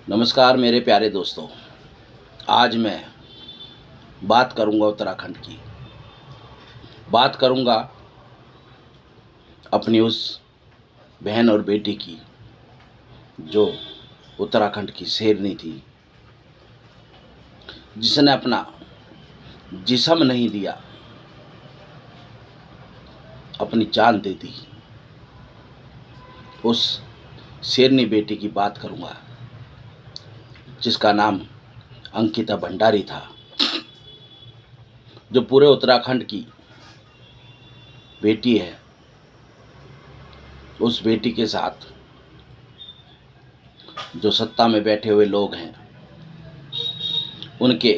नमस्कार मेरे प्यारे दोस्तों। आज मैं बात करूंगा उत्तराखंड की। बात करूंगा अपनी उस बहन और बेटी की जो उत्तराखंड की शेरनी थी, जिसने अपना जिस्म नहीं दिया, अपनी जान दे दी। उस शेरनी बेटी की बात करूंगा जिसका नाम अंकिता भंडारी था, जो पूरे उत्तराखंड की बेटी है। उस बेटी के साथ जो सत्ता में बैठे हुए लोग हैं, उनके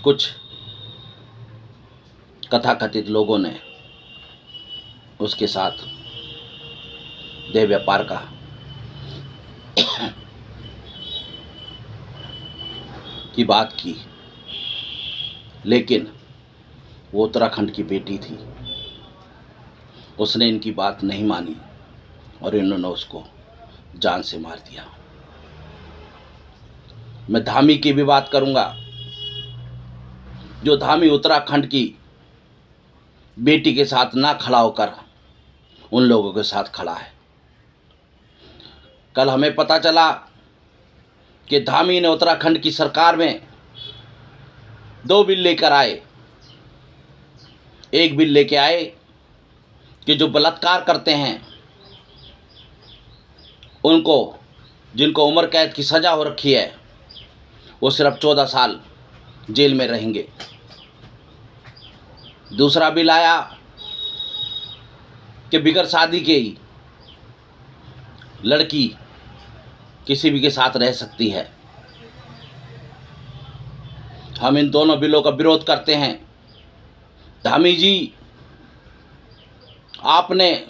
कुछ कथाकथित लोगों ने उसके साथ देह व्यापार का की बात की, लेकिन वो उत्तराखंड की बेटी थी। उसने इनकी बात नहीं मानी और इन्होंने उसको जान से मार दिया। मैं धामी की भी बात करूंगा, जो धामी उत्तराखंड की बेटी के साथ ना खड़ा होकर उन लोगों के साथ खड़ा है। कल हमें पता चला कि धामी ने उत्तराखंड की सरकार में 2 बिल लेकर आए। एक बिल लेके आए कि जो बलात्कार करते हैं उनको, जिनको उम्र कैद की सज़ा हो रखी है, वो सिर्फ 14 साल जेल में रहेंगे। दूसरा बिल आया कि बिगैर शादी के ही लड़की किसी भी के साथ रह सकती है। हम इन दोनों बिलों का विरोध करते हैं। धामी जी, आपने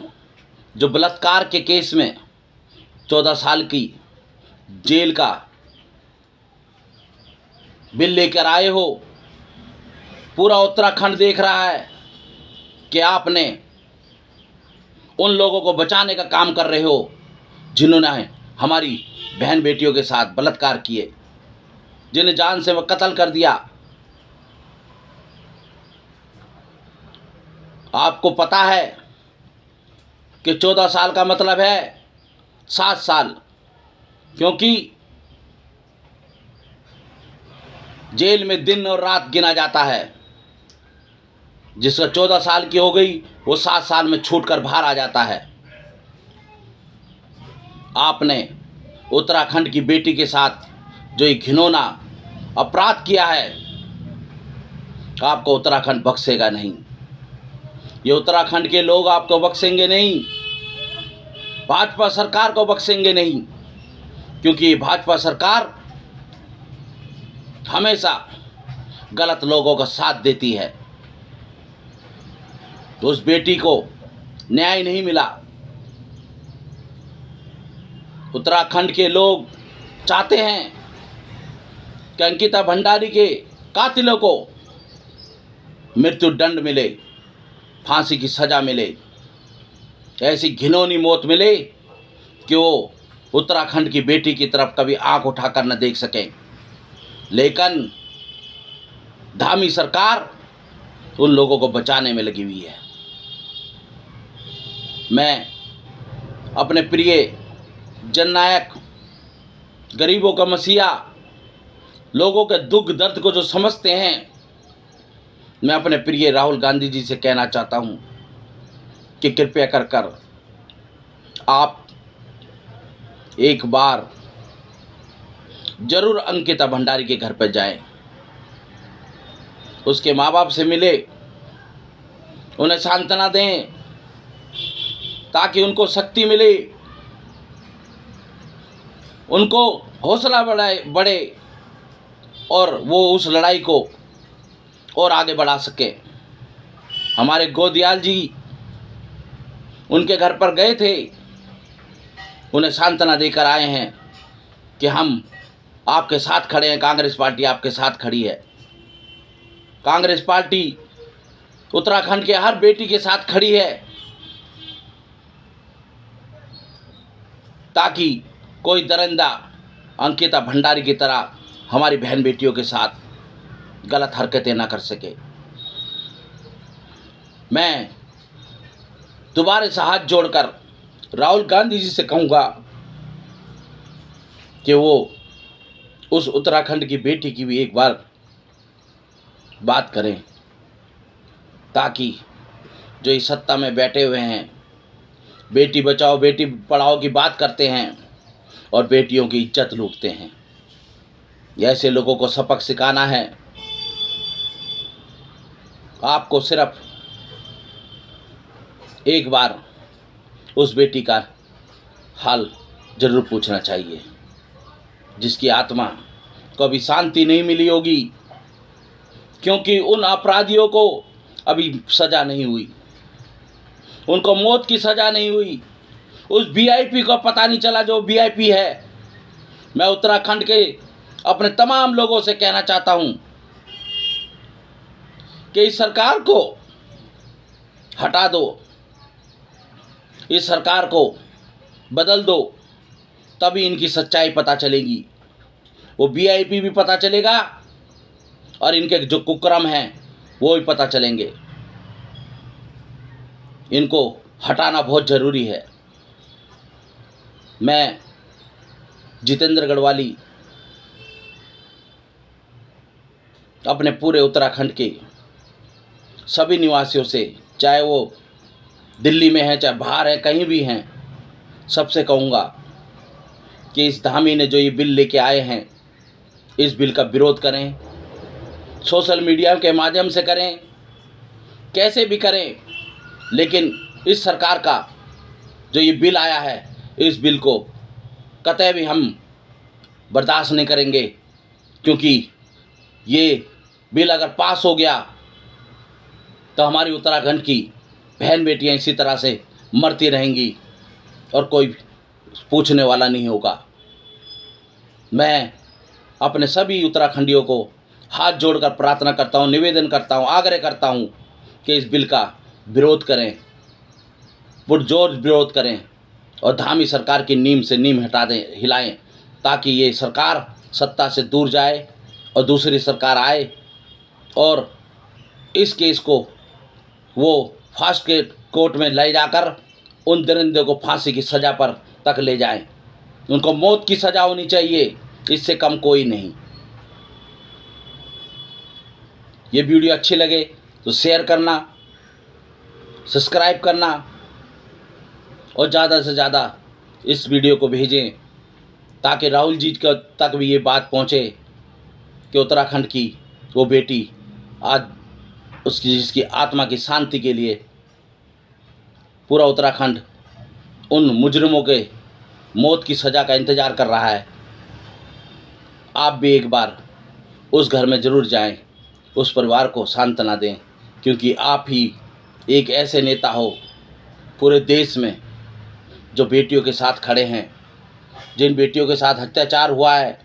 जो बलात्कार के केस में 14 साल की जेल का बिल लेकर आए हो, पूरा उत्तराखंड देख रहा है कि आपने उन लोगों को बचाने का काम कर रहे हो जिन्होंने हमारी बहन बेटियों के साथ बलात्कार किए, जिन्हें जान से कत्ल कर दिया। आपको पता है कि 14 साल का मतलब है 7 साल, क्योंकि जेल में दिन और रात गिना जाता है। जिसका 14 साल की हो गई वो 7 साल में छूट कर बाहर आ जाता है। आपने उत्तराखंड की बेटी के साथ जो ये घिनौना अपराध किया है, आपको उत्तराखंड बख्शेगा नहीं। ये उत्तराखंड के लोग आपको बख्शेंगे नहीं, भाजपा सरकार को बख्शेंगे नहीं, क्योंकि ये भाजपा सरकार हमेशा गलत लोगों का साथ देती है। तो उस बेटी को न्याय नहीं मिला। उत्तराखंड के लोग चाहते हैं कि अंकिता भंडारी के कातिलों को मृत्यु दंड मिले, फांसी की सज़ा मिले, ऐसी घिनौनी मौत मिले कि वो उत्तराखंड की बेटी की तरफ कभी आंख उठाकर न देख सकें। लेकिन धामी सरकार उन लोगों को बचाने में लगी हुई है। मैं अपने प्रिय जननायक, गरीबों का मसीहा, लोगों के दुख दर्द को जो समझते हैं, मैं अपने प्रिय राहुल गांधी जी से कहना चाहता हूं कि कृपया कर आप एक बार जरूर अंकिता भंडारी के घर पर जाएं, उसके माँ बाप से मिले, उन्हें सांत्वना दें ताकि उनको शक्ति मिले, उनको हौसला बढ़े और वो उस लड़ाई को और आगे बढ़ा सके। हमारे गोदयाल जी उनके घर पर गए थे, उन्हें सांत्वना देकर आए हैं कि हम आपके साथ खड़े हैं, कांग्रेस पार्टी आपके साथ खड़ी है। कांग्रेस पार्टी उत्तराखंड के हर बेटी के साथ खड़ी है, ताकि कोई दरिंदा अंकिता भंडारी की तरह हमारी बहन बेटियों के साथ गलत हरकतें ना कर सके। मैं दोबारा से हाथ जोड़कर राहुल गांधी जी से कहूँगा कि वो उस उत्तराखंड की बेटी की भी एक बार बात करें, ताकि जो इस सत्ता में बैठे हुए हैं, बेटी बचाओ बेटी पढ़ाओ की बात करते हैं और बेटियों की इज्जत लूटते हैं, ऐसे लोगों को सबक सिखाना है। आपको सिर्फ एक बार उस बेटी का हाल जरूर पूछना चाहिए, जिसकी आत्मा को अभी शांति नहीं मिली होगी, क्योंकि उन अपराधियों को अभी सज़ा नहीं हुई, उनको मौत की सज़ा नहीं हुई। उस वीआईपी को पता नहीं चला जो वीआईपी है। मैं उत्तराखंड के अपने तमाम लोगों से कहना चाहता हूं कि इस सरकार को हटा दो, इस सरकार को बदल दो, तभी इनकी सच्चाई पता चलेगी। वो वीआईपी भी पता चलेगा और इनके जो कुकर्म हैं वो भी पता चलेंगे। इनको हटाना बहुत ज़रूरी है। मैं जितेंद्र गढ़वाली अपने पूरे उत्तराखंड के सभी निवासियों से, चाहे वो दिल्ली में है चाहे बाहर है, कहीं भी हैं, सबसे कहूँगा कि इस धामी ने जो ये बिल लेके आए हैं, इस बिल का विरोध करें, सोशल मीडिया के माध्यम से करें, कैसे भी करें, लेकिन इस सरकार का जो ये बिल आया है, इस बिल को कतई भी हम बर्दाश्त नहीं करेंगे, क्योंकि ये बिल अगर पास हो गया तो हमारी उत्तराखंड की बहन बेटियां इसी तरह से मरती रहेंगी और कोई पूछने वाला नहीं होगा। मैं अपने सभी उत्तराखंडियों को हाथ जोड़कर प्रार्थना करता हूं, निवेदन करता हूं, आग्रह करता हूं कि इस बिल का विरोध करें, पुरजोर विरोध करें और धामी सरकार की नीम से नीम हटा दें, हिलाएं, ताकि ये सरकार सत्ता से दूर जाए और दूसरी सरकार आए और इस केस को वो फास्ट के कोर्ट में ले जाकर उन दरिंदों को फांसी की सज़ा पर तक ले जाएं। उनको मौत की सज़ा होनी चाहिए, इससे कम कोई नहीं। ये वीडियो अच्छी लगे तो शेयर करना, सब्सक्राइब करना और ज़्यादा से ज़्यादा इस वीडियो को भेजें, ताकि राहुल जी तक भी ये बात पहुँचे कि उत्तराखंड की वो बेटी आज उसकी जिसकी आत्मा की शांति के लिए पूरा उत्तराखंड उन मुजरिमों के मौत की सज़ा का इंतज़ार कर रहा है। आप भी एक बार उस घर में ज़रूर जाएं, उस परिवार को सांत्वना दें, क्योंकि आप ही एक ऐसे नेता हो पूरे देश में जो बेटियों के साथ खड़े हैं। जिन बेटियों के साथ अत्याचार हुआ है,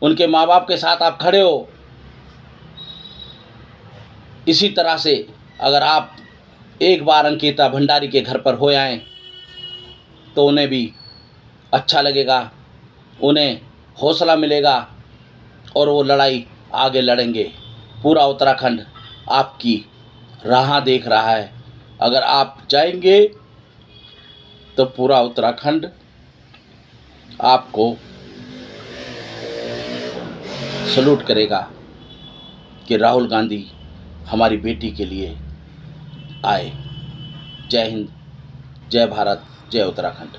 उनके माँ बाप के साथ आप खड़े हो। इसी तरह से अगर आप एक बार अंकिता भंडारी के घर पर हो आएँ तो उन्हें भी अच्छा लगेगा, उन्हें हौसला मिलेगा और वो लड़ाई आगे लड़ेंगे। पूरा उत्तराखंड आपकी राह देख रहा है। अगर आप जाएंगे तो पूरा उत्तराखंड आपको सलूट करेगा कि राहुल गांधी हमारी बेटी के लिए आए। जय हिंद, जय भारत, जय उत्तराखंड।